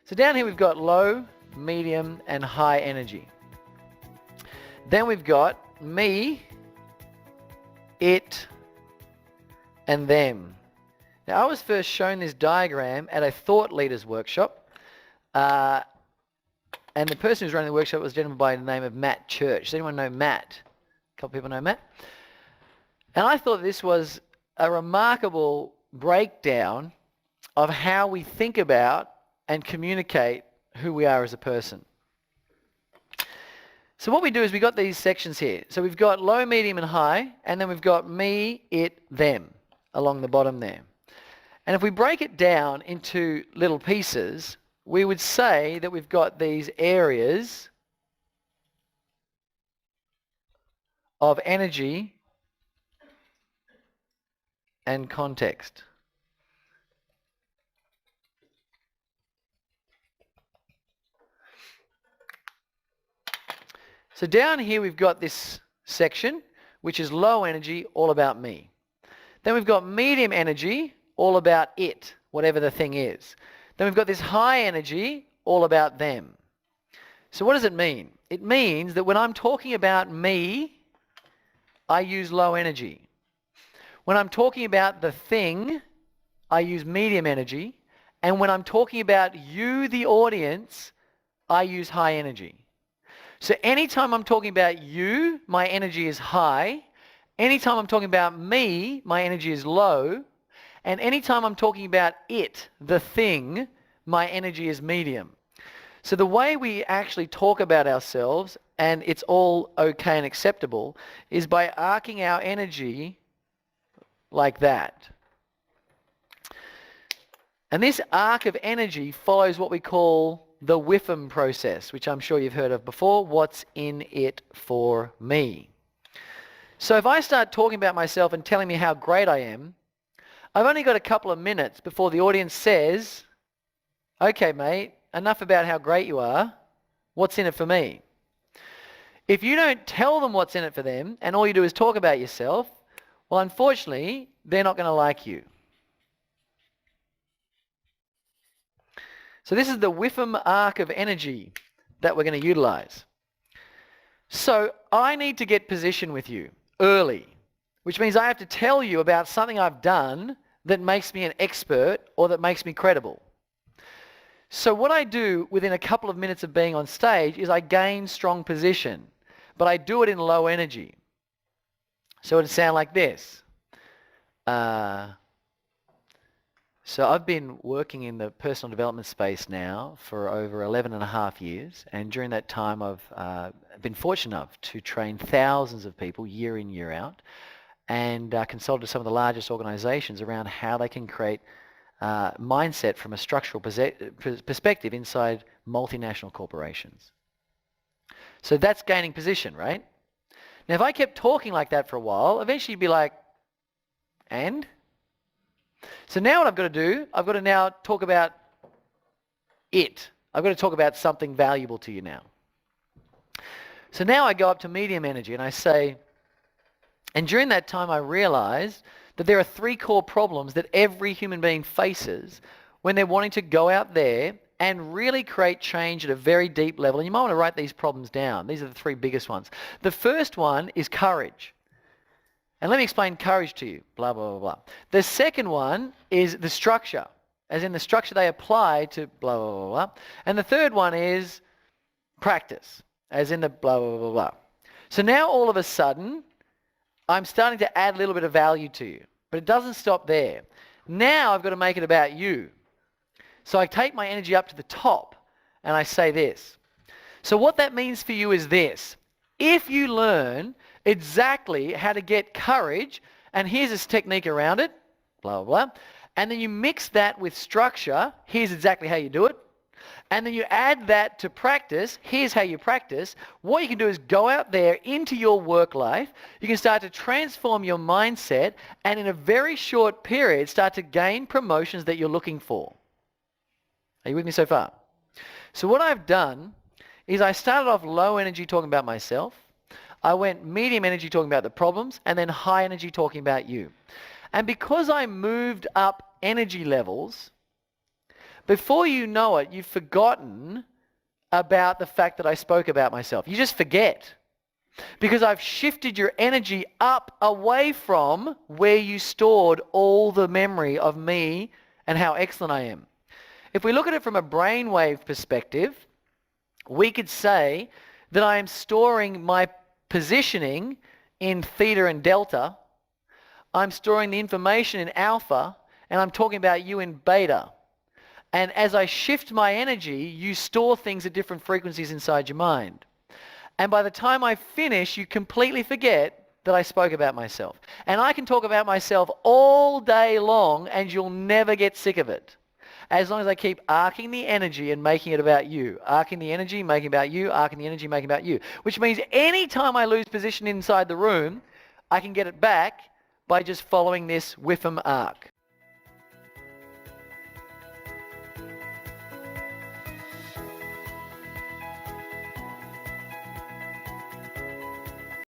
So down here we've got low, medium, and high energy. Then we've got me, it, and them. Now, I was first shown this diagram at a thought leaders workshop, and the person who was running the workshop was a gentleman by the name of Matt Church. Does anyone know Matt? A couple of people know Matt. And I thought this was a remarkable breakdown of how we think about and communicate who we are as a person. So what we do is we've got these sections here. So we've got low, medium, and high, and then we've got me, it, them along the bottom there. And if we break it down into little pieces, we would say that we've got these areas of energy and context. So down here we've got this section, which is low energy, all about me. Then we've got medium energy, all about it, whatever the thing is. Then we've got this high energy, all about them. So what does it mean? It means that when I'm talking about me, I use low energy. When I'm talking about the thing, I use medium energy. And when I'm talking about you, the audience, I use high energy. So anytime I'm talking about you, my energy is high. Anytime I'm talking about me, my energy is low. And anytime I'm talking about it, the thing, my energy is medium. So the way we actually talk about ourselves, and it's all okay and acceptable, is by arcing our energy like that. And this arc of energy follows what we call the WIFM process, which I'm sure you've heard of before. What's in it for me? So if I start talking about myself and telling me how great I am, I've only got a couple of minutes before the audience says, okay, mate, enough about how great you are. What's in it for me? If you don't tell them what's in it for them and all you do is talk about yourself, well, unfortunately, they're not going to like you. So this is the WIFM arc of energy that we're going to utilize. So I need to get position with you early, which means I have to tell you about something I've done that makes me an expert or that makes me credible. So what I do within a couple of minutes of being on stage is I gain strong position, but I do it in low energy. So it would sound like this. So I've been working in the personal development space now for over 11 and a half years, and during that time I've been fortunate enough to train thousands of people year in, year out, and consulted some of the largest organizations around how they can create mindset from a structural perspective inside multinational corporations. So that's gaining position, right? Now if I kept talking like that for a while, eventually you'd be like, and? So now what I've got to do, I've got to now talk about it. I've got to talk about something valuable to you now. So now I go up to medium energy and I say, and during that time I realized that there are three core problems that every human being faces when they're wanting to go out there and really create change at a very deep level. And you might want to write these problems down. These are the three biggest ones. The first one is courage. And let me explain courage to you, blah, blah, blah, blah. The second one is the structure, as in the structure they apply to blah, blah, blah, blah. And the third one is practice, as in the blah, blah, blah, blah. So now all of a sudden, I'm starting to add a little bit of value to you. But it doesn't stop there. Now I've got to make it about you. So I take my energy up to the top and I say this. So what that means for you is this. If you learn exactly how to get courage, and here's this technique around it, blah, blah, blah, and then you mix that with structure, here's exactly how you do it, and then you add that to practice, here's how you practice, what you can do is go out there into your work life, you can start to transform your mindset, and in a very short period, start to gain promotions that you're looking for. Are you with me so far? So what I've done is I started off low energy talking about myself, I went medium energy talking about the problems, and then high energy talking about you. And because I moved up energy levels, Before you know it, you've forgotten about the fact that I spoke about myself. You just forget. Because I've shifted your energy up away from where you stored all the memory of me and how excellent I am. If we look at it from a brainwave perspective, we could say that I am storing my positioning in theta and delta. I'm storing the information in alpha, and I'm talking about you in beta. And as I shift my energy, you store things at different frequencies inside your mind. And by the time I finish, you completely forget that I spoke about myself. And I can talk about myself all day long, and you'll never get sick of it. As long as I keep arcing the energy and making it about you. Arcing the energy, making about you, arcing the energy, making about you. Which means any time I lose position inside the room, I can get it back by just following this WIFM arc.